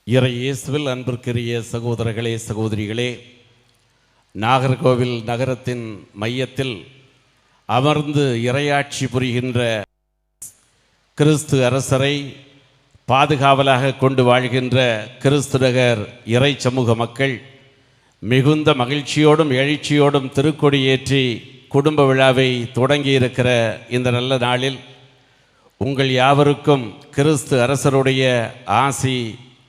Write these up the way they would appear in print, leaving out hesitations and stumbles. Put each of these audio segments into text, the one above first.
இறை இயேசுவில் அன்பிற்குரிய சகோதரர்களே சகோதரிகளே, நாகர்கோவில் நகரத்தின் மையத்தில் அமர்ந்து இறையாட்சி புரிகின்ற கிறிஸ்து அரசரை பாதுகாவலாக கொண்டு வாழ்கின்ற கிறிஸ்து நகர் இறை சமூக மக்கள் மிகுந்த மகிழ்ச்சியோடும் எழுச்சியோடும் திருக்கொடி ஏற்றி குடும்ப விழாவை தொடங்கியிருக்கிற இந்த நல்ல நாளில் உங்கள் யாவருக்கும் கிறிஸ்து அரசருடைய ஆசி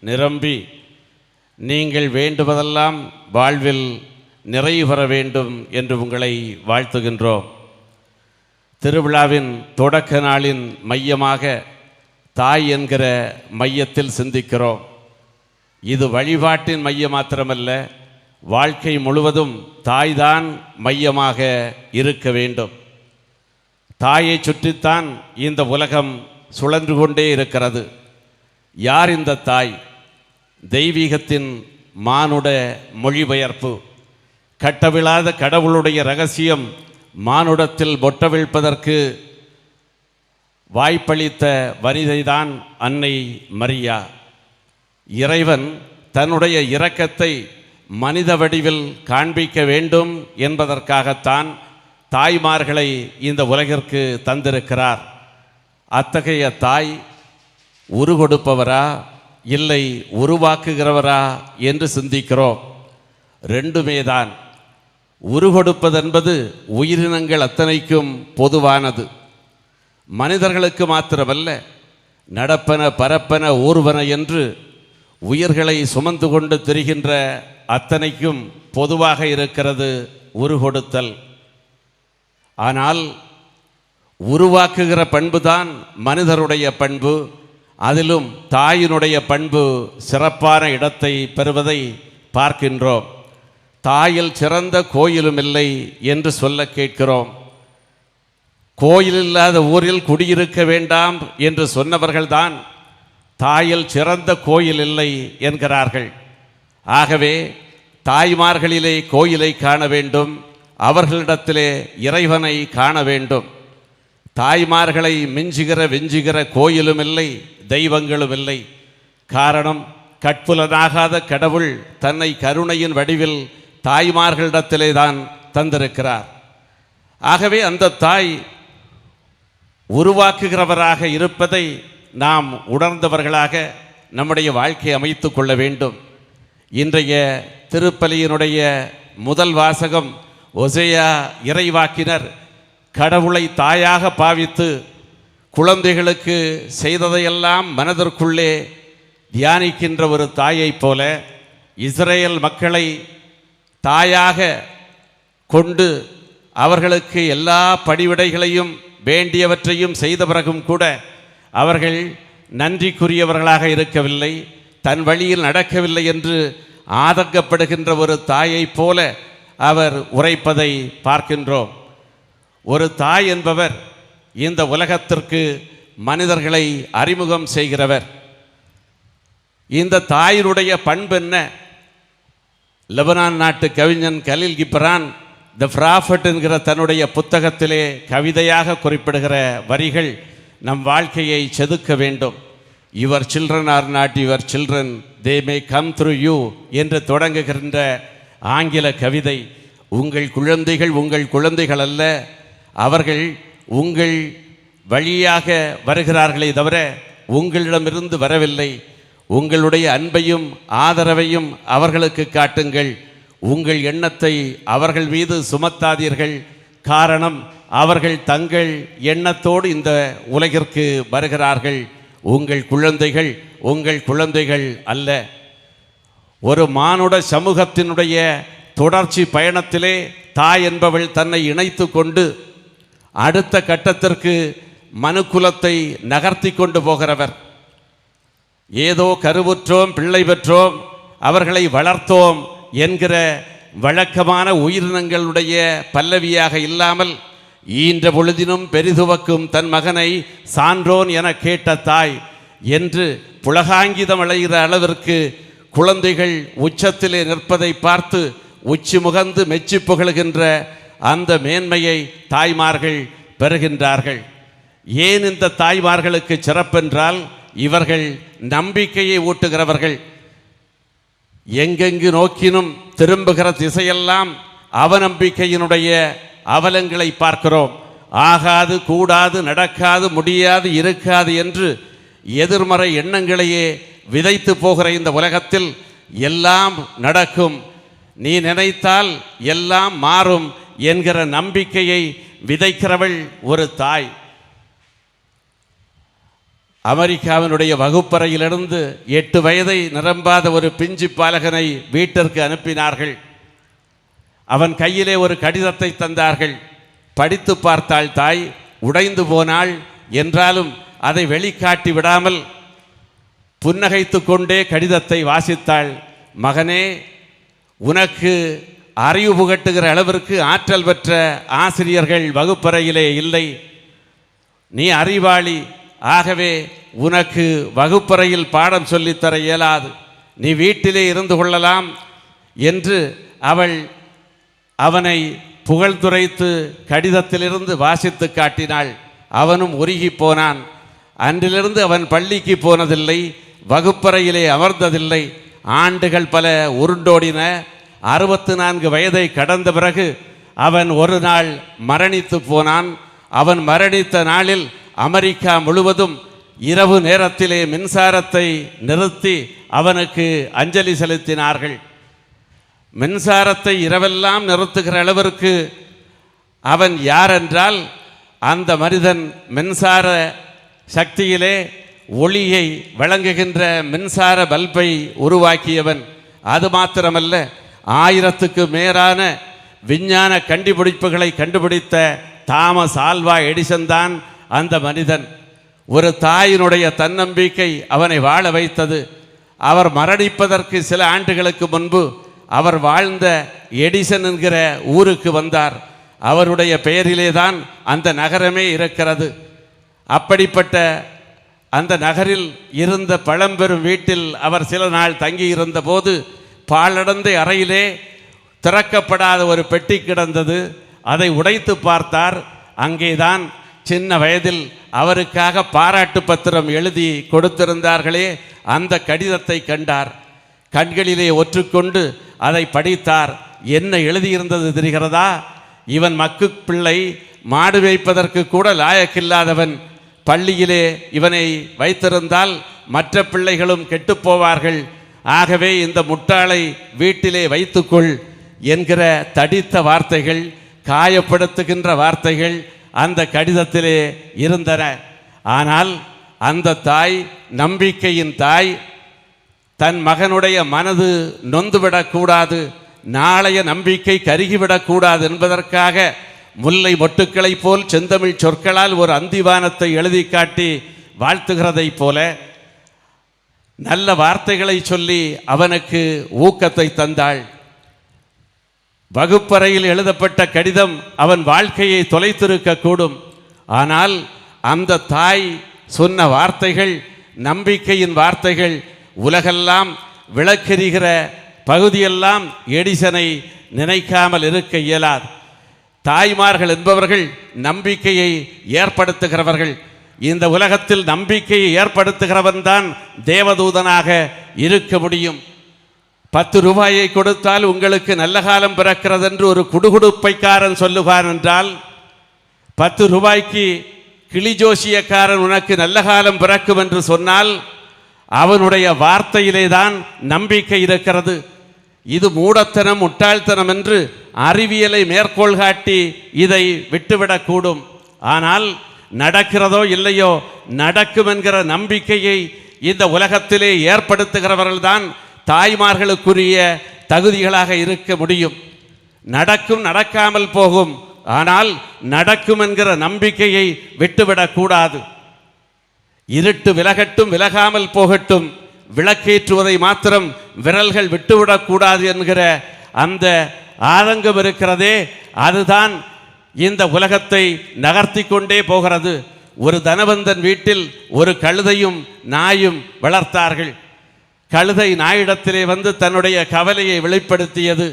நிரம்பி நீங்கள் வேண்டுவதெல்லாம் வாழ்வில் நிறைவு பெற வேண்டும் என்று உங்களை வாழ்த்துகின்றோம். திருவிழாவின் தொடக்க நாளின் மையமாக தாய் என்கிற மையத்தில் சிந்திக்கிறோம். இது வழிபாட்டின் மையம் மாத்திரமல்ல, வாழ்க்கை முழுவதும் தாய்தான் மையமாக இருக்க வேண்டும். தாயை சுற்றித்தான் இந்த உலகம் சுழன்று கொண்டே இருக்கிறது. யார் இந்த தாய்? தெய்வீகத்தின் மானுட மொழிபெயர்ப்பு. கட்டவிழாத கடவுளுடைய ரகசியம் மானுடத்தில் பொட்டவிழ்ப்பதற்கு வாய்ப்பளித்த வனிதைதான் அன்னை மரியா. இறைவன் தன்னுடைய இரக்கத்தை மனித வடிவில் காண்பிக்க வேண்டும் என்பதற்காகத்தான் தாய்மார்களை இந்த உலகிற்கு தந்திருக்கிறார். அத்தகைய தாய் உருகொடுப்பவரா இல்லை உருவாக்குகிறவரா என்று சிந்திக்கிறோம். ரெண்டுமே தான். உருகொடுப்பதென்பது உயிரினங்கள் அத்தனைக்கும் பொதுவானது. மனிதர்களுக்கு மாத்திரமல்ல, நடப்பன பரப்பன ஊர்வன என்று உயிர்களை சுமந்து கொண்டு திரிகின்ற அத்தனைக்கும் பொதுவாக இருக்கிறது உருகொடுத்தல். ஆனால் உருவாக்குகிற பண்புதான் மனிதருடைய பண்பு. அதிலும் தாயினுடைய பண்பு சிறப்பான இடத்தை பெறுவதை பார்க்கின்றோம். தாயில் சிறந்த கோயிலும் இல்லை என்று சொல்ல கேட்கிறோம். கோயில் இல்லாத ஊரில் குடியிருக்க வேண்டாம் என்று சொன்னவர்கள்தான் தாயில் சிறந்த கோயில் இல்லை என்கிறார்கள். ஆகவே தாய்மார்களிலே கோயிலை காண வேண்டும், அவர்களிடத்திலே இறைவனை காண வேண்டும். தாய்மார்களை மிஞ்சுகிற வெஞ்சுகிற கோயிலும் இல்லை, தெய்வங்களும் இல்லை. காரணம், கட்புலனாகாத கடவுள் தன்னை கருணையின் வடிவில் தாய்மார்களிடத்திலே தான் தந்திருக்கிறார். ஆகவே அந்த தாய் உருவாக்குகிறவராக இருப்பதை நாம் உணர்ந்தவர்களாக நம்முடைய வாழ்க்கையை அமைத்து கொள்ள வேண்டும். இன்றைய திருப்பலியினுடைய முதல் வாசகம், ஒசேயா இறைவாக்கினர் கடவுளை தாயாக பாவித்து குழந்தைகளுக்கு செய்ததையெல்லாம் மனதிற்குள்ளே தியானிக்கின்ற ஒரு தாயைப் போல இஸ்ரேல் மக்களை தாயாக கொண்டு அவர்களுக்கு எல்லா பணிவிடைகளையும் வேண்டியவற்றையும் செய்த பிறகும் கூட அவர்கள் நன்றிக்குரியவர்களாக இருக்கவில்லை, தன் வழியில் நடக்கவில்லை என்று ஆதங்கப்படுகின்ற ஒரு தாயைப் போல அவர் உரைப்பதை பார்க்கின்றோம். ஒரு தாய் என்பவர் இந்த உலகத்திற்கு மனிதர்களை அறிமுகம் செய்கிறவர். இந்த தாயினுடைய பண்பு என்ன? லெபனான் நாட்டு கவிஞன் கலீல் கிப்ரான் த ப்ராஃபட் என்கிற தன்னுடைய புத்தகத்திலே கவிதையாக குறிப்பிடுகிற வரிகள் நம் வாழ்க்கையை செதுக்க வேண்டும். Your children are not your children, they may come through you என்று தொடங்குகின்ற ஆங்கில கவிதை. உங்கள் குழந்தைகள் உங்கள் குழந்தைகள் அல்ல, அவர்கள் உங்கள் வழியாக வருகிறார்களே தவிர உங்களிடமிருந்து வரவில்லை. உங்களுடைய அன்பையும் ஆதரவையும் அவர்களுக்கு காட்டுங்கள். உங்கள் எண்ணத்தை அவர்கள் மீது சுமத்தாதீர்கள். காரணம், அவர்கள் தங்கள் எண்ணத்தோடு இந்த உலகிற்கு வருகிறார்கள். உங்கள் குழந்தைகள் உங்கள் குழந்தைகள் அல்ல. ஒரு மானுட சமூகத்தினுடைய தொடர்ச்சி பயணத்திலே தாய் என்பவள் தன்னை இணைத்து கொண்டு அடுத்த கட்டத்திற்கு மனுக்குலத்தை நகர்த்தி கொண்டு போகிறவர். ஏதோ கருவுற்றோம், பிள்ளை பெற்றோம், அவர்களை வளர்த்தோம் என்கிற வழக்கமான உயிரினங்களுடைய பல்லவியாக இல்லாமல், ஈன்ற பொழுதினும் பெரிதுவக்கும் தன் மகனை சான்றோன் என கேட்ட தாய் என்று புலகாங்கிதம் அடைகிற அளவிற்கு குழந்தைகள் உச்சத்திலே நிற்பதை பார்த்து உச்சி முகந்து மெச்சி புகழ்கின்ற அந்த மேன்மையை தாய்மார்கள் பெறுகின்றார்கள். ஏன் இந்த தாய்மார்களுக்கு சிறப்பென்றால், இவர்கள் நம்பிக்கையை ஊட்டுகிறவர்கள். எங்கெங்கு நோக்கினும் திரும்புகிற திசையெல்லாம் அவநம்பிக்கையினுடைய அவலங்களை பார்க்கிறோம். ஆகாது, கூடாது, நடக்காது, முடியாது, இருக்காது என்று எதிர்மறை எண்ணங்களையே விதைத்து போகிற இந்த உலகத்தில் எல்லாம் நடக்கும், நீ நினைத்தால் எல்லாம் மாறும் என்கிற நம்பிக்கையை விதைக்கிறவள் ஒரு தாய். அமெரிக்காவினுடைய வகுப்பறையிலிருந்து 8 வயதை நிரம்பாத ஒரு பிஞ்சு பாலகனை வீட்டிற்கு அனுப்பினார்கள். அவன் கையிலே ஒரு கடிதத்தை தந்தார்கள். படித்து பார்த்தாள் தாய். உடைந்து போனாள். என்றாலும் அதை வெளிக்காட்டி விடாமல் புன்னகைத்து கொண்டே கடிதத்தை வாசித்தாள். மகனே, உனக்கு அறிவு புகட்டுகிற அளவிற்கு ஆற்றல் பெற்ற ஆசிரியர்கள் வகுப்பறையிலே இல்லை. நீ அறிவாளி. ஆகவே உனக்கு வகுப்பறையில் பாடம் சொல்லித்தர இயலாது. நீ வீட்டிலே இருந்து கொள்ளலாம் என்று அவள் அவனை புகழ்ந்துரைத்து கடிதத்திலிருந்து வாசித்து காட்டினாள். அவனும் உருகி போனான். அன்றிலிருந்து அவன் பள்ளிக்கு போனதில்லை, வகுப்பறையிலே அமர்ந்ததில்லை. ஆண்டுகள் பல உருண்டோடின. 64 வயதை கடந்த பிறகு அவன் ஒரு நாள் மரணித்து போனான். அவன் மரணித்த நாளில் அமெரிக்கா முழுவதும் இரவு நேரத்திலே மின்சாரத்தை நிறுத்தி அவனுக்கு அஞ்சலி செலுத்தினார்கள். மின்சாரத்தை இரவெல்லாம் நிறுத்துகிற அளவிற்கு அவன் யார் என்றால், அந்த மனிதன் மின்சார சக்தியிலே ஒளியை வழங்குகின்ற மின்சார பல்பை உருவாக்கியவன். அது மாத்திரமல்ல, 1000க்கு மேலான விஞ்ஞான கண்டுபிடிப்புகளை கண்டுபிடித்த தாமஸ் ஆல்வா எடிசன் தான் அந்த மனிதன். ஒரு தாயினுடைய தன்னம்பிக்கை அவனை வாழ வைத்தது. அவர் மரணிப்பதற்கு சில ஆண்டுகளுக்கு முன்பு அவர் வாழ்ந்த எடிசன் என்கிற ஊருக்கு வந்தார். அவருடைய பெயரிலே தான் அந்த நகரமே இருக்கிறது. அப்படிப்பட்ட அந்த நகரில் இருந்த பழம்பெரும் வீட்டில் அவர் சில நாள் தங்கியிருந்த போது பாழடைந்த அறையிலே திறக்கப்படாத ஒரு பெட்டி கிடந்தது. அதை உடைத்து பார்த்தார். அங்கேதான் சின்ன வயதில் அவருக்காக பாராட்டு பத்திரம் எழுதி கொடுத்திருந்தார்களே, அந்த கடிதத்தை கண்டார். கண்களிலே ஒற்றுக்கொண்டு அதை படித்தார். என்ன எழுதியிருந்தது தெரிகிறதா? இவன் மக்கு பிள்ளை, மாடு வைப்பதற்கு கூட லாயக்கில்லாதவன். பள்ளியிலே இவனை வைத்திருந்தால் மற்ற பிள்ளைகளும் கெட்டுப்போவார்கள். ஆகவே இந்த முட்டாளை வீட்டிலே வைத்துக்கொள் என்கிற தடித்த வார்த்தைகள், காயப்படுத்துகின்ற வார்த்தைகள் அந்த கடிதத்திலே இருந்தன. ஆனால் அந்த தாய், நம்பிக்கையின் தாய், தன் மகனுடைய மனது நொந்துவிடக்கூடாது, நாளைய நம்பிக்கை கருகிவிடக்கூடாது என்பதற்காக முல்லை மொட்டுக்களை போல் செந்தமிழ் சொற்களால் ஒரு அந்திவானத்தை எழுதி காட்டி வாழ்த்துகிறதைப் போல நல்ல வார்த்தைகளை சொல்லி அவனுக்கு ஊக்கத்தை தந்தாள். வகுப்பறையில் எழுதப்பட்ட கடிதம் அவன் வாழ்க்கையை தொலைத்திருக்கக்கூடும். ஆனால் அந்த தாய் சொன்ன வார்த்தைகள், நம்பிக்கையின் வார்த்தைகள், உலகெல்லாம் விளக்கெறிகிற பகுதியெல்லாம் எடிசனை நினைக்காமல் இருக்க இயலாது. தாய்மார்கள் என்பவர்கள் நம்பிக்கையை ஏற்படுத்துகிறவர்கள். இந்த உலகத்தில் நம்பிக்கையை ஏற்படுத்துகிறவன் தான் தேவதூதனாக இருக்க முடியும். 10 ரூபாயை கொடுத்தால் உங்களுக்கு நல்ல காலம் பிறக்கிறது என்று ஒரு குடுகுடுப்பைக்காரன் சொல்லுவான் என்றால், 10 ரூபாய்க்கு கிளி ஜோசியக்காரன் உனக்கு நல்ல காலம் பிறக்கும் என்று சொன்னால் அவனுடைய வார்த்தையிலே தான் நம்பிக்கை இருக்கிறது. இது மூடத்தனம், முட்டாள்தனம் என்று அறிவியலை மேற்கோள் காட்டி இதை விட்டுவிடக்கூடும். ஆனால் நடக்கிறதோ இல்லையோ, நடக்கும் என்கிற நம்பிக்கையை இந்த உலகத்திலே ஏற்படுத்துகிறவர்கள்தான் தாய்மார்களுக்குரிய தகுதிகளாக இருக்க முடியும். நடக்கும், நடக்காமல் போகும். ஆனால் நடக்கும் என்கிற நம்பிக்கையை விட்டுவிடக்கூடாது. இருட்டு விலகட்டும், விலகாமல் போகட்டும், விளக்கேற்றுவதை மாத்திரம் விரல்கள் விட்டுவிடக்கூடாது என்கிற அந்த ஆதங்கம் இருக்கிறதே, அதுதான் இந்த உலகத்தை நகர்த்தி கொண்டே போகிறது. ஒரு தனவந்தன் வீட்டில் ஒரு கழுதையும் நாயும் வளர்த்தார்கள். கழுதை நாயிடத்திலே வந்து தன்னுடைய கவலையை வெளிப்படுத்தியது.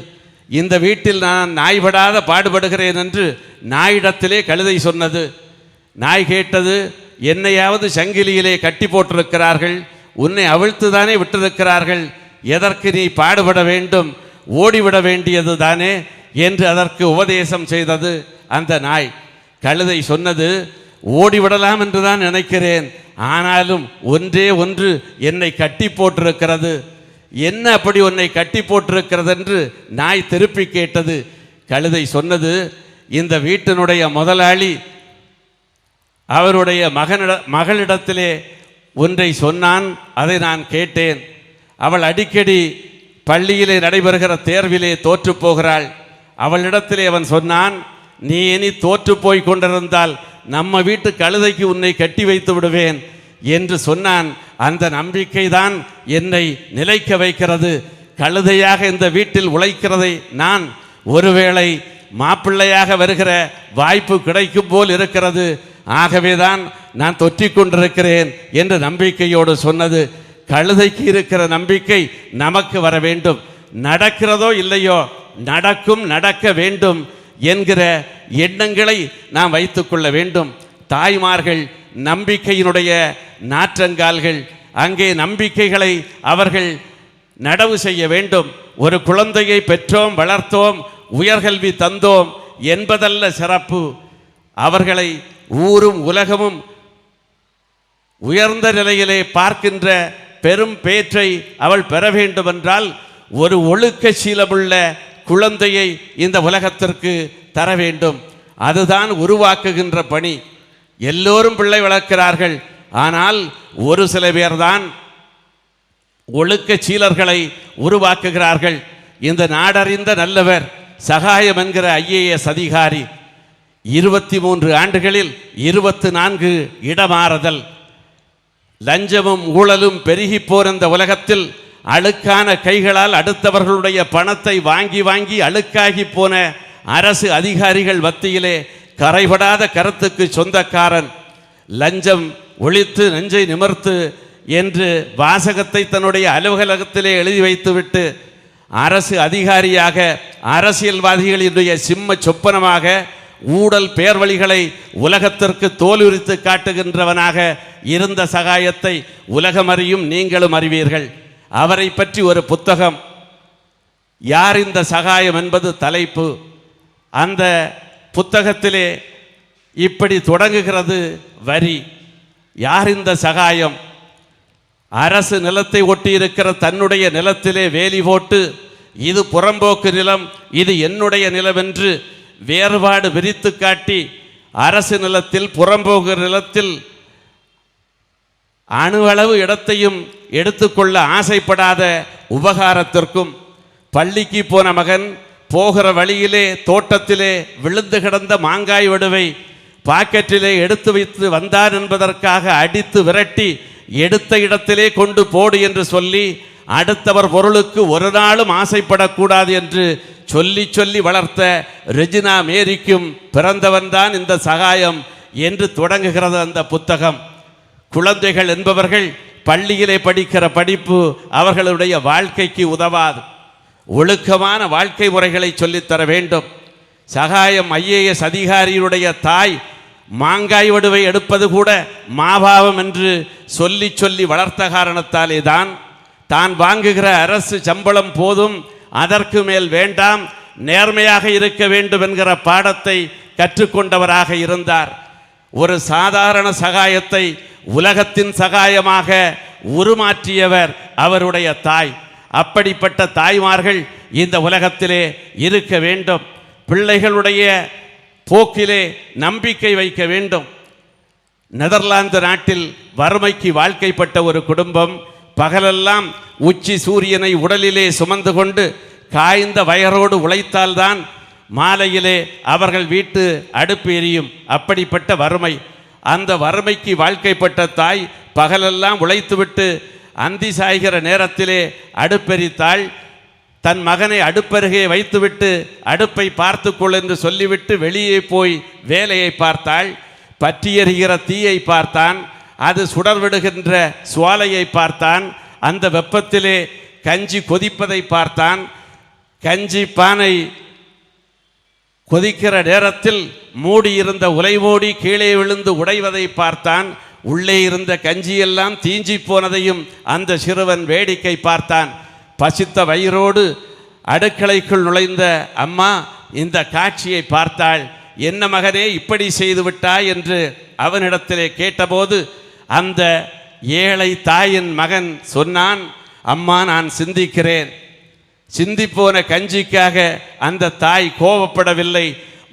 இந்த வீட்டில் நான் நாய்படாத பாடுபடுகிறேன் என்று நாயிடத்திலே கழுதை சொன்னது. நாய் கேட்டது, என்னையாவது சங்கிலியிலே கட்டி போட்டிருக்கிறார்கள், உன்னை அவிழ்த்து தானே விட்டிருக்கிறார்கள், எதற்கு நீ பாடுபட வேண்டும், ஓடிவிட வேண்டியது தானே என்று அதற்கு உபதேசம் செய்தது அந்த நாய். கழுதை சொன்னது, ஓடிவிடலாம் என்று தான் நினைக்கிறேன், ஆனாலும் ஒன்றே ஒன்று என்னை கட்டி போட்டிருக்கிறது. என்ன அப்படி உன்னை கட்டி போட்டிருக்கிறது என்று நாய் திருப்பி கேட்டது. கழுதை சொன்னது, இந்த வீட்டினுடைய முதலாளி அவருடைய மகளிடத்திலே ஒன்றை சொன்னான், அதை நான் கேட்டேன். அவள் அடிக்கடி பள்ளியிலே நடைபெறுகிற தேர்விலே தோற்று போகிறாள். அவளிடத்திலே அவன் சொன்னான், நீ இனி தோற்று போய் கொண்டிருந்தால் நம்ம வீட்டு கழுதைக்கு உன்னை கட்டி வைத்து விடுவேன் என்று சொன்னான். அந்த நம்பிக்கை தான் என்னை நிலைக்க வைக்கிறது. கழுதையாக இந்த வீட்டில் உழைக்கிறதை நான் ஒருவேளை மாப்பிள்ளையாக வருகிற வாய்ப்பு கிடைக்கும் போல் இருக்கிறது, ஆகவேதான் நான் தொற்றிக் கொண்டிருக்கிறேன் என்று நம்பிக்கையோடு சொன்னது. கழுதைக்கு இருக்கிற நம்பிக்கை நமக்கு வர வேண்டும். நடக்கிறதோ இல்லையோ, நடக்கும், நடக்க வேண்டும் என்கிற எண்ணங்களை நாம் வைத்துக்கொள்ள வேண்டும். தாய்மார்கள் நம்பிக்கையினுடைய நாற்றங்கால்கள். அங்கே நம்பிக்கைகளை அவர்கள் நடவு செய்ய வேண்டும். ஒரு குழந்தையை பெற்றோம், வளர்த்தோம், உயர்கல்வி தந்தோம் என்பதல்ல சிறப்பு. அவர்களை ஊரும் உலகமும் உயர்ந்த நிலையிலே பார்க்கின்ற பெரும் பேற்றை அவள் பெற வேண்டுமென்றால் ஒரு ஒழுக்க சீலமுள்ள குழந்தையை இந்த உலகத்திற்கு தர வேண்டும். அதுதான் உருவாக்குகின்ற பணி. எல்லோரும் பிள்ளை வளர்க்கிறார்கள், ஆனால் ஒரு சில பேர்தான் ஒழுக்க சீலர்களை உருவாக்குகிறார்கள். இந்த நாடறிந்த நல்லவர் சகாயம் என்கிற IAS அதிகாரி 23 ஆண்டுகளில் 24 இடமாறுதல். லஞ்சமும் ஊழலும் பெருகி போன இந்த உலகத்தில் அழுக்கான கைகளால் அடுத்தவர்களுடைய பணத்தை வாங்கி வாங்கி அழுக்காகி போன அரசு அதிகாரிகள் மத்தியிலே கரைபடாத கருத்துக்கு சொந்தக்காரன். லஞ்சம் ஒழித்து நெஞ்சை நிமிர்த்து என்று வாசகத்தை தன்னுடைய அலுவலகத்திலே எழுதி வைத்துவிட்டு அரசு அதிகாரியாக, அரசியல்வாதிகளினுடைய சிம்ம சொப்பனமாக ஊழல் பேர்வழிகளை உலகத்திற்கு தோலுரித்து காட்டுகின்றவனாக இருந்த சகாயத்தை உலகம் அறியும், நீங்களும் அறிவீர்கள். அவரை பற்றி ஒரு புத்தகம், யார் இந்த சகாயம் என்பது தலைப்பு. அந்த புத்தகத்திலே இப்படி தொடங்குகிறது வரி. யார் இந்த சகாயம்? அரசு நிலத்தை ஒட்டியிருக்கிற தன்னுடைய நிலத்திலே வேலி போட்டு இது புறம்போக்கு நிலம், இது என்னுடைய நிலம் என்று வேறுபாடு விரித்து காட்டி அரசு நிலத்தில் புறம்போக்கு நிலத்தில் அணுவளவு இடத்தையும் எடுத்துக்கொள்ள ஆசைப்படாத உபகாரத்திற்கும், பள்ளிக்கு போன மகன் போகிற வழியிலே தோட்டத்திலே விழுந்து கிடந்த மாங்காய் வடுவை பாக்கெட்டிலே எடுத்து வைத்து வந்தார் என்பதற்காக அடித்து விரட்டி எடுத்த இடத்திலே கொண்டு போடு என்று சொல்லி அடுத்தவர் பொருளுக்கு ஒரு நாளும் ஆசைப்படக்கூடாது என்று சொல்லி சொல்லி வளர்த்த ரெஜினா மேரிக்கும் பிறந்தவன்தான் இந்த சகாயம் என்று தொடங்குகிறது அந்த புத்தகம். குழந்தைகள் என்பவர்கள் பள்ளியிலே படிக்கிற படிப்பு அவர்களுடைய வாழ்க்கைக்கு உதவாது. ஒழுக்கமான வாழ்க்கை முறைகளை சொல்லித்தர வேண்டும். சகாயம் IAS அதிகாரியுடைய தாய் மாங்காய் வடுவை எடுப்பது கூட மாபாவம் என்று சொல்லி சொல்லி வளர்த்த காரணத்தாலே தான் வாங்குகிற அரசு சம்பளம் போதும், அதற்கு மேல் வேண்டாம், நேர்மையாக இருக்க வேண்டும் என்கிற பாடத்தை கற்றுக்கொண்டவராக இருந்தார். ஒரு சாதாரண சகாயத்தை உலகத்தின் சகாயமாக உருமாற்றியவர் அவருடைய தாய். அப்படிப்பட்ட தாய்மார்கள் இந்த உலகத்திலே இருக்க வேண்டும். பிள்ளைகளுடைய போக்கிலே நம்பிக்கை வைக்க வேண்டும். நெதர்லாந்து நாட்டில் வறுமைக்கு வாழ்க்கைப்பட்ட ஒரு குடும்பம் பகலெல்லாம் உச்சி சூரியனை உடலிலே சுமந்து கொண்டு காய்ந்த வயரோடு உழைத்தால்தான் மாலையிலே அவர்கள் வீட்டு அடுப்பு எரியும். அப்படிப்பட்ட வறுமை. அந்த வறுமைக்கு வாழ்க்கைப்பட்ட தாய் பகலெல்லாம் உழைத்துவிட்டு அந்தி சாய்கிற நேரத்திலே அடுப்பெரித்தாள். தன் மகனை அடுப்பருகே வைத்துவிட்டு அடுப்பை பார்த்துக்கொள் என்று சொல்லிவிட்டு வெளியே போய் வேலையை பார்த்தாள். பற்றி எறிகிற தீயை பார்த்தான், அது சுடர்விடுகின்ற சுவாலையை பார்த்தான், அந்த வெப்பத்திலே கஞ்சி கொதிப்பதை பார்த்தான். கஞ்சி பானை கொதிக்கிற நேரத்தில் மூடியிருந்த உலை மூடி கீழே விழுந்து உடைவதை பார்த்தான். உள்ளே இருந்த கஞ்சியெல்லாம் தீஞ்சி போனதையும் அந்த சிறுவன் வேடிக்கை பார்த்தான். பசித்த வயிறோடு அடுக்களைக்குள் நுழைந்த அம்மா இந்த காட்சியை பார்த்தாள். என்ன மகனே இப்படி செய்து விட்டாய் என்று அவனிடத்திலே கேட்டபோது அந்த ஏழை தாயின் மகன் சொன்னான், அம்மா நான் சிந்திக்கிறேன். சிந்திப்போன கஞ்சிக்காக அந்த தாய் கோபப்படவில்லை.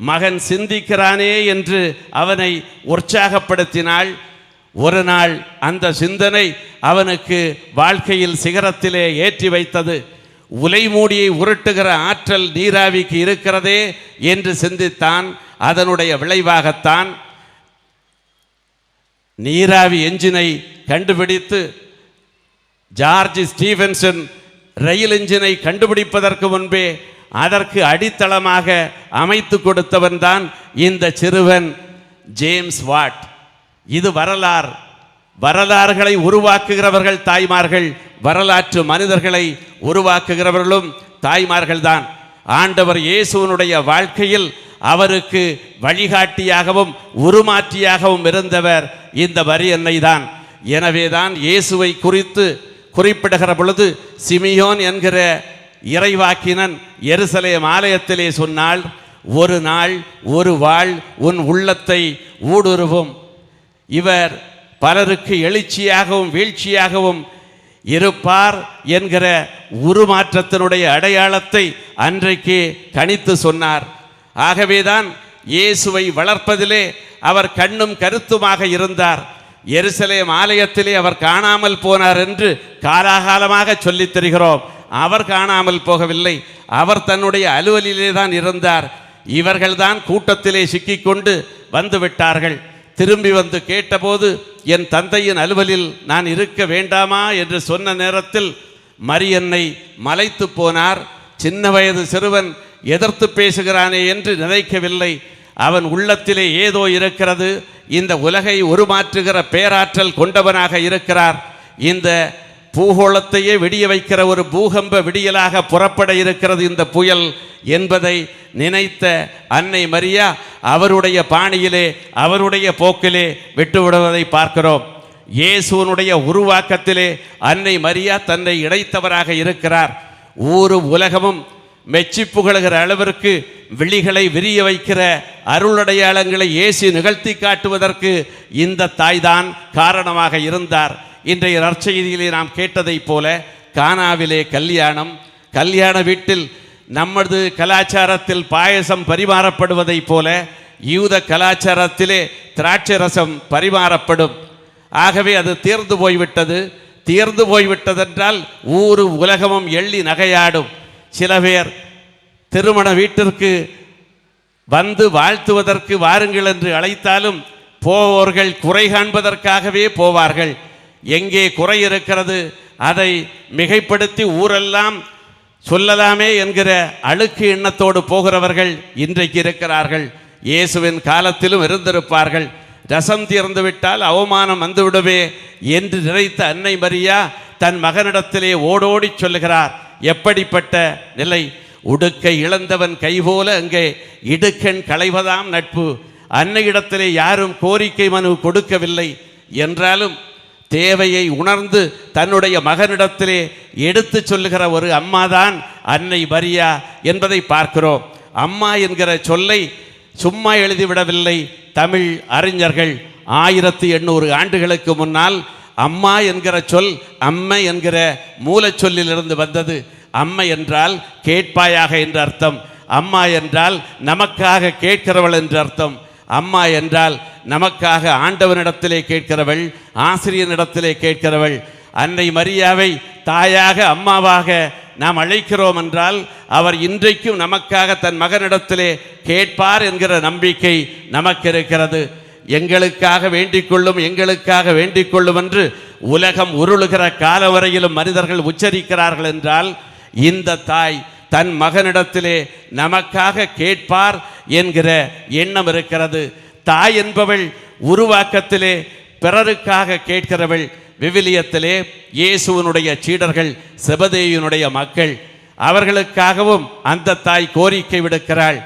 மகன் சிந்திக்கிறானே என்று அவனை உற்சாகப்படுத்தினாள். ஒரு நாள் அந்த சிந்தனை அவனுக்கு வாழ்க்கையில் சிகரத்திலே ஏற்றி வைத்தது. உலை மூடியை உருட்டுகிற ஆற்றல் நீராவிக்கு இருக்கிறதே என்று சிந்தித்தான். அதனுடைய விளைவாகத்தான் நீராவி என்ஜினை கண்டுபிடித்து ஜார்ஜ் ஸ்டீவன்சன் ரயில் என்ஜினை கண்டுபிடிப்பதற்கு முன்பே அதற்கு அடித்தளமாக அமைத்து கொடுத்தவன் தான் இந்த சிறுவன் ஜேம்ஸ் வாட். இது வரலாறுகளை உருவாக்குகிறவர்கள் தாய்மார்கள், வரலாற்று மனிதர்களை உருவாக்குகிறவர்களும் தாய்மார்கள் தான். ஆண்டவர் இயேசுவனுடைய வாழ்க்கையில் அவருக்கு வழிகாட்டியாகவும் உருமாற்றியாகவும் இருந்தவர் இந்த மரியன்னை தான். எனவேதான் இயேசுவை குறித்து குறிப்பிடுகிற பொழுது சிமியோன் என்கிற இறைவாக்கினன் எருசலேம் ஆலயத்திலே சொன்னால், ஒரு நாள் ஒரு வாழ் உன் உள்ளத்தை ஊடுருவும். இவர் பலருக்கு எழுச்சியாகவும் வீழ்ச்சியாகவும் இருப்பார் என்கிற உருமாற்றத்தினுடைய அடையாளத்தை அன்றைக்கு கணித்து சொன்னார். ஆகவேதான் இயேசுவை வளர்ப்பதிலே அவர் கண்ணும் கருத்துமாக இருந்தார். எருசலேம் ஆலயத்திலே அவர் காணாமல் போனார் என்று காலாகாலமாக சொல்லித் தருகிறோம். அவர் காணாமல் போகவில்லை, அவர் தன்னுடைய அலுவலிலே தான் இருந்தார். இவர்கள்தான் கூட்டத்திலே சிக்கிக்கொண்டு வந்து விட்டார்கள். திரும்பி வந்து கேட்டபோது என் தந்தையின் அலுவலில் நான் இருக்க வேண்டாமா என்று சொன்ன நேரத்தில் மரியன்னை மலைத்து போனார். சின்ன வயது சிறுவன் எதிர்த்து பேசுகிறானே என்று நினைக்கவில்லை. அவன் உள்ளத்திலே ஏதோ இருக்கிறது. இந்த உலகை உருமாற்றுகிற பேராற்றல் கொண்டவனாக இருக்கிறார். இந்த பூகோளத்தையே விடிய வைக்கிற ஒரு பூகம்ப விடியலாக புறப்பட இருக்கிறது இந்த புயல் என்பதை நினைத்த அன்னை மரியா அவருடைய பாணியிலே அவருடைய போக்கிலே விட்டுவிடுவதை பார்க்கிறோம். இயேசுவனுடைய உருவாக்கத்திலே அன்னை மரியா தன்னை இணைத்தவராக இருக்கிறார். ஊரு உலகமும் மெச்சி புகழுகிற அளவிற்கு விழிகளை விரிய வைக்கிற அருளடையாளங்களை இயேசு நிகழ்த்தி காட்டுவதற்கு இந்த தாய்தான் காரணமாக இருந்தார். இன்றைய நற்செய்தியிலே நாம் கேட்டதைப் போல கானாவிலே கல்யாண வீட்டில் நமது கலாச்சாரத்தில் பாயசம் பரிமாறப்படுவதைப் போல யூத கலாச்சாரத்திலே திராட்சை ரசம் பரிமாறப்படும். ஆகவே அது தீர்ந்து போய்விட்டதென்றால் ஊரு உலகமும் எள்ளி நகையாடும். சில பேர் திருமண வீட்டிற்கு வந்து வாழ்த்துவதற்கு வாருங்கள் என்று அழைத்தாலும் போவோர்கள் குறை காண்பதற்காகவே போவார்கள். எங்கே குறை இருக்கிறது அதை மிகைப்படுத்தி ஊரெல்லாம் சொல்லலாமே என்கிற அழுக்கு எண்ணத்தோடு போகிறவர்கள் இன்றைக்கு இருக்கிறார்கள். இயேசுவின் காலத்திலும் இருந்திருப்பார்கள். ரசம் தீர்ந்து விட்டால் அவமானம் வந்துவிடுமே என்று நினைத்த அன்னை மரியா தன் மகனிடத்திலே ஓடோடி சொல்லுகிறார். எப்படிப்பட்ட நிலை! உடுக்கை இழந்தவன் கைபோல அங்கே இடுக்கண் களைவதாம் நட்பு. அன்னையிடத்திலே யாரும் கோரிக்கை மனு கொடுக்கவில்லை என்றாலும் தேவையை உணர்ந்து தன்னுடைய மகனிடத்திலே எடுத்து சொல்லுகிற ஒரு அம்மாதான் அன்னை மரியா என்பதை பார்க்கிறோம். அம்மா என்கிற சொல்லை சும்மா எழுதிவிடவில்லை தமிழ் அறிஞர்கள். 1800 ஆண்டுகளுக்கு முன்னால் அம்மா என்கிற சொல் அம்மை என்கிற மூலச்சொல்லிலிருந்து வந்தது. அம்மை என்றால் கேட்பாயாக என்று அர்த்தம். அம்மா என்றால் நமக்காக கேட்கிறவள் என்று அர்த்தம். அம்மா என்றால் நமக்காக ஆண்டவனிடத்திலே கேட்கிறவள், ஆசிரியனிடத்திலே கேட்கிறவள். அன்னை மரியாவை தாயாக அம்மாவாக நாம் அழைக்கிறோம் என்றால் அவர் இன்றைக்கும் நமக்காக தன் மகனிடத்திலே கேட்பார் என்கிற நம்பிக்கை நமக்கு இருக்கிறது. எங்களுக்காக வேண்டிக் கொள்ளும் என்று உலகம் உருளுகிற கால வரையிலும் மனிதர்கள் உச்சரிக்கிறார்கள் என்றால் இந்த தாய் தன் மகனிடத்திலே நமக்காக கேட்பார் என்கிற எண்ணம் இருக்கிறது. தாய் என்பவள் உருவாக்கத்திலே பிறருக்காக கேட்கிறவள். விவிலியத்திலே இயேசுவனுடைய சீடர்கள் செபதேயுனுடைய மக்கள், அவர்களுக்காகவும் அந்த தாய் கோரிக்கை விடுக்கிறாள்.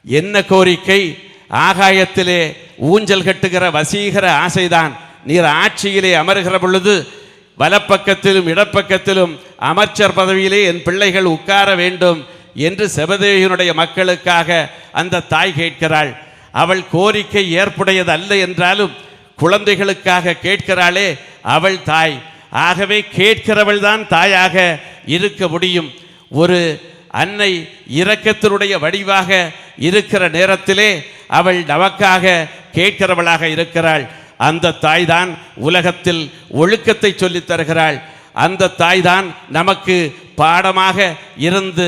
என்ன கோரிக்கை? ஆகாயத்திலே ஊஞ்சல் கட்டுகிற வசீகர ஆசைதான். நீர் ஆட்சியிலே அமருகிற பொழுது வலப்பக்கத்திலும் இடப்பக்கத்திலும் அமைச்சர் பதவியிலே என் பிள்ளைகள் உட்கார வேண்டும் என்று செபதேயுனுடைய மக்களுக்காக அந்த தாய் கேட்கிறாள். அவள் கோரிக்கை ஏற்புடையது அல்ல என்றாலும் குழந்தைகளுக்காக கேட்கிறாளே, அவள் தாய். ஆகவே கேட்கிறவள் தான் தாயாக இருக்க முடியும். ஒரு அன்னை இரக்கத்தினுடைய வடிவாக இருக்கிற நேரத்திலே அவள் நமக்காக கேட்கிறவளாக இருக்கிறாள். அந்த தாய் தான் உலகத்தில் ஒழுக்கத்தை சொல்லித் தருகிறாள். அந்த தாய் தான் நமக்கு பாடமாக இருந்து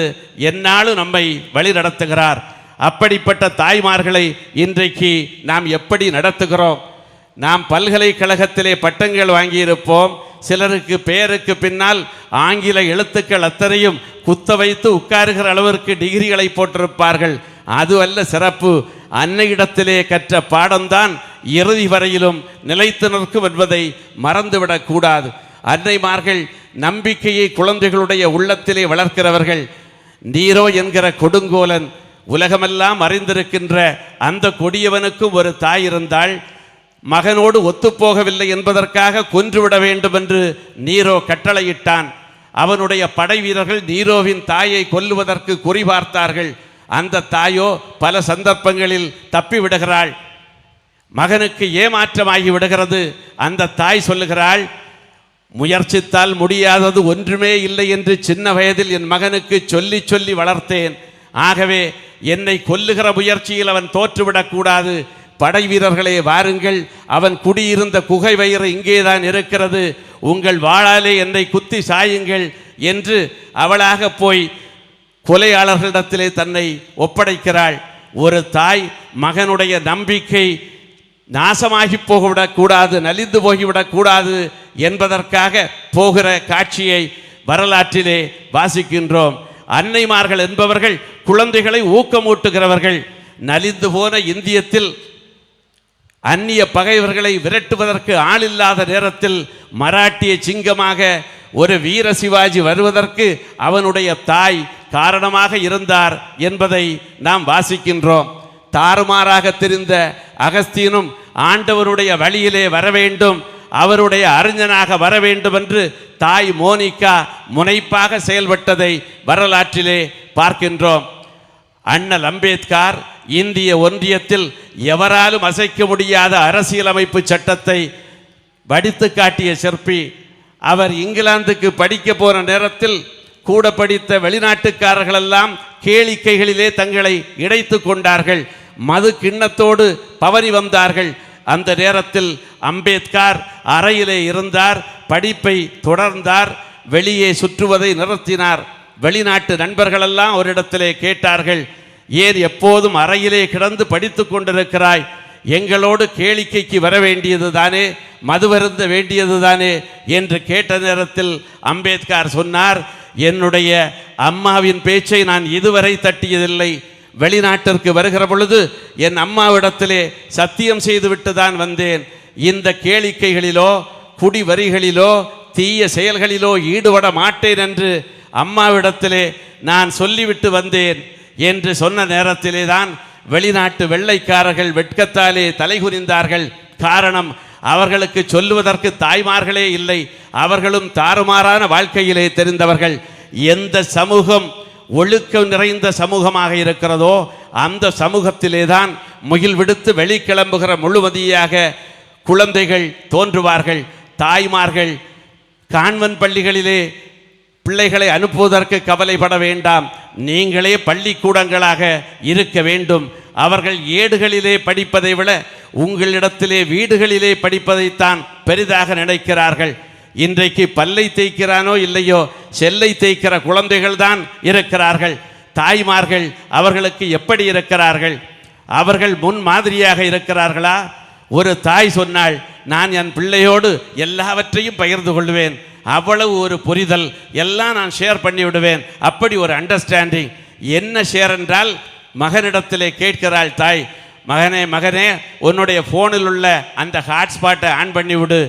எந்நாளும் நம்மை வழி நடத்துகிறார். அப்படிப்பட்ட தாய்மார்களை இன்றைக்கு நாம் எப்படி நடத்துகிறோம்? நாம் பல்கலைக்கழகத்திலே பட்டங்கள் வாங்கியிருப்போம். சிலருக்கு பெயருக்கு பின்னால் ஆங்கில எழுத்துக்கள் அத்தனையும் குத்த வைத்து உட்காருகிற அளவிற்கு டிகிரிகளை போட்டிருப்பார்கள். அது அல்ல சிறப்பு. அன்னையிடத்திலே கற்ற பாடம்தான் இறுதி வரையிலும் நிலைத்து நிற்கும் என்பதை மறந்துவிடக்கூடாது. அன்னைமார்கள் நம்பிக்கையை குழந்தைகளுடைய உள்ளத்திலே வளர்க்கிறவர்கள். நீரோ என்கிற கொடுங்கோலன், உலகமெல்லாம் அறிந்திருக்கின்ற அந்த கொடியவனுக்கும் ஒரு தாய் இருந்தாள். மகனோடு ஒத்துப்போகவில்லை என்பதற்காக கொன்றுவிட வேண்டும் என்று நீரோ கட்டளையிட்டான். அவனுடைய படை வீரர்கள் நீரோவின் தாயை கொல்லுவதற்கு குறிபார்த்தார்கள். அந்த தாயோ பல சந்தர்ப்பங்களில் தப்பிவிடுகிறாள். மகனுக்கு ஏமாற்றமாகி விடுகிறது. அந்த தாய் சொல்லுகிறாள், முயற்சித்தால் முடியாதது ஒன்றுமே இல்லை என்று சின்ன வயதில் என் மகனுக்கு சொல்லி சொல்லி வளர்த்தேன். ஆகவே என்னை கொல்லுகிற முயற்சியில் அவன் தோற்றுவிடக்கூடாது. படை வீரர்களே வாருங்கள், அவன் குடியிருந்த குகை வயிறு இங்கேதான் இருக்கிறது, உங்கள் வாளாலே என்னை குத்தி சாயுங்கள் என்று அவளாக போய் கொலையாளர்களிடத்திலே தன்னை ஒப்படைக்கிறாள். ஒரு தாய் மகனுடைய நம்பிக்கை நாசமாகி போய்விடக்கூடாது, நலிந்து போய்விடக்கூடாது என்பதற்காக போகிற காட்சியை வரலாற்றிலே வாசிக்கின்றோம். அன்னைமார்கள் என்பவர்கள் குழந்தைகளை ஊக்கமூட்டுகிறவர்கள். நலிந்து போன இந்தியத்தில் அந்நிய பகைவர்களை விரட்டுவதற்கு ஆளில்லாத நேரத்தில் மராட்டிய சிங்கமாக ஒரு வீர சிவாஜி வருவதற்கு அவனுடைய தாய் காரணமாக இருந்தார் என்பதை நாம் வாசிக்கின்றோம். தாறுமாறாக தெரிந்த அகஸ்தீனும் ஆண்டவருடைய வழியிலே வர வேண்டும், அவருடைய அறிஞனாக வர வேண்டும் என்று தாய் மோனிகா முனைப்பாக செயல்பட்டதை வரலாற்றிலே பார்க்கின்றோம். அண்ணல் அம்பேத்கர் இந்திய ஒன்றியத்தில் எவராலும் அசைக்க முடியாத அரசியலமைப்பு சட்டத்தை வடித்து காட்டிய சிற்பி. அவர் இங்கிலாந்துக்கு படிக்க போன நேரத்தில் கூட படித்த வெளிநாட்டுக்காரர்களெல்லாம் கேளிக்கைகளிலே தங்களை இணைத்து கொண்டார்கள். மது கிண்ணத்தோடு பவனி வந்தார்கள். அந்த நேரத்தில் அம்பேத்கர் அறையிலே இருந்தார், படிப்பை தொடர்ந்தார், வெளியே சுற்றுவதை நிறுத்தினார். வெளிநாட்டு நண்பர்களெல்லாம் ஒரு இடத்திலே கேட்டார்கள், ஏன் எப்போதும் அறையிலே கிடந்து படித்து கொண்டிருக்கிறாய்? எங்களோடு கேளிக்கைக்கு வர வேண்டியது தானே, மதுவருந்த வேண்டியது தானே என்று கேட்ட நேரத்தில் அம்பேத்கர் சொன்னார், என்னுடைய அம்மாவின் பேச்சை நான் இதுவரை தட்டியதில்லை. வெளிநாட்டிற்கு வருகிற பொழுது என் அம்மாவிடத்திலே சத்தியம் செய்துவிட்டு தான் வந்தேன். இந்த கேளிக்கைகளிலோ குடிவரிகளிலோ தீய செயல்களிலோ ஈடுபட மாட்டேன் என்று அம்மாவிடத்திலே நான் சொல்லிவிட்டு வந்தேன் என்று சொன்ன நேரத்திலே தான் வெளிநாட்டு வெள்ளைக்காரர்கள் வெட்கத்தாலே தலைகுனிந்தார்கள். காரணம், அவர்களுக்கு சொல்லுவதற்கு தாய்மார்களே இல்லை. அவர்களும் தாறுமாறான வாழ்க்கையிலே தெரிந்தவர்கள். எந்த சமூகம் ஒழுக்கம் நிறைந்த சமூகமாக இருக்கிறதோ அந்த சமூகத்திலே தான் முகில் விடுத்து வெளிக்கிளம்புகிற முழுவதியாக குழந்தைகள் தோன்றுவார்கள். தாய்மார்கள் கான்வென்ட் பள்ளிகளிலே பிள்ளைகளை அனுப்புவதற்கு கவலைப்பட வேண்டாம். நீங்களே பள்ளிக்கூடங்களாக இருக்க வேண்டும். அவர்கள் ஏடுகளிலே படிப்பதை விட உங்களிடத்திலே வீடுகளிலே படிப்பதைத்தான் பெரிதாக நினைக்கிறார்கள். இன்றைக்கு பல்லை தேய்க்கிறானோ இல்லையோ செல்லை தேய்க்கிற குழந்தைகள் தான் இருக்கிறார்கள். தாய்மார்கள் அவர்களுக்கு எப்படி இருக்கிறார்கள்? அவர்கள் முன் மாதிரியாக இருக்கிறார்களா? ஒரு தாய் சொன்னாள், நான் என் பிள்ளையோடு எல்லாவற்றையும் பகிர்ந்து கொள்வேன், அவ்வளவு ஒரு புரிதல், எல்லாம் நான் ஷேர் பண்ணி விடுவேன், அப்படி ஒரு அண்டர்ஸ்டாண்டிங். என்ன ஷேர் என்றால், மகனிடத்திலே கேட்கிறாள் தாய், மகனே மகனே உன்னுடைய ஃபோனில் உள்ள அந்த ஹாட்ஸ்பாட்டை ஆன் பண்ணிவிடு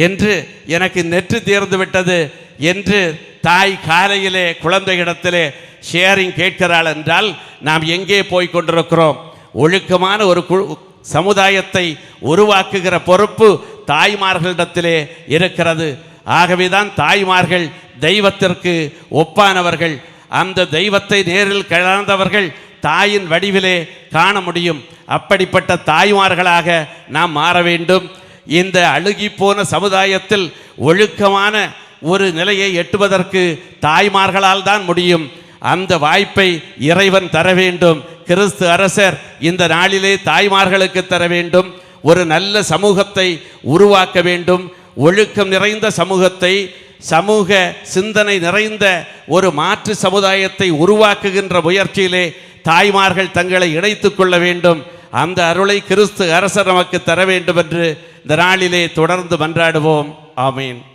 என்று, எனக்கு நெற்று தீர்ந்து விட்டது என்று தாய் காலையிலே குழந்தைகளிடத்திலே ஷேரிங் கேட்கிறாள் என்றால் நாம் எங்கே போய் கொண்டிருக்கிறோம்? ஒழுக்கமான ஒரு சமுதாயத்தை உருவாக்குகிற பொறுப்பு தாய்மார்களிடத்திலே இருக்கிறது. ஆகவேதான் தாய்மார்கள் தெய்வத்திற்கு ஒப்பானவர்கள். அந்த தெய்வத்தை நேரில் கலந்தவர்கள் தாயின் வடிவிலே காண முடியும். அப்படிப்பட்ட தாய்மார்களாக நாம் மாற வேண்டும். இந்த அழுகிப்போன சமுதாயத்தில் ஒழுக்கமான ஒரு நிலையை எட்டுவதற்கு தாய்மார்களால் தான் முடியும். அந்த வாய்ப்பை இறைவன் தர வேண்டும். கிறிஸ்து அரசர் இந்த நாளிலே தாய்மார்களுக்கு தர வேண்டும். ஒரு நல்ல சமூகத்தை உருவாக்க வேண்டும். ஒழுக்கம் நிறைந்த சமூகத்தை, சமூக சிந்தனை நிறைந்த ஒரு மாற்று சமுதாயத்தை உருவாக்குகின்ற முயற்சியிலே தாய்மார்கள் தங்களை இணைத்துக் கொள்ள வேண்டும். அந்த அருளை கிறிஸ்து அரசர் நமக்கு தர வேண்டும் என்று இந்த நாளிலே தொடர்ந்து மன்றாடுவோம். ஆமீன்.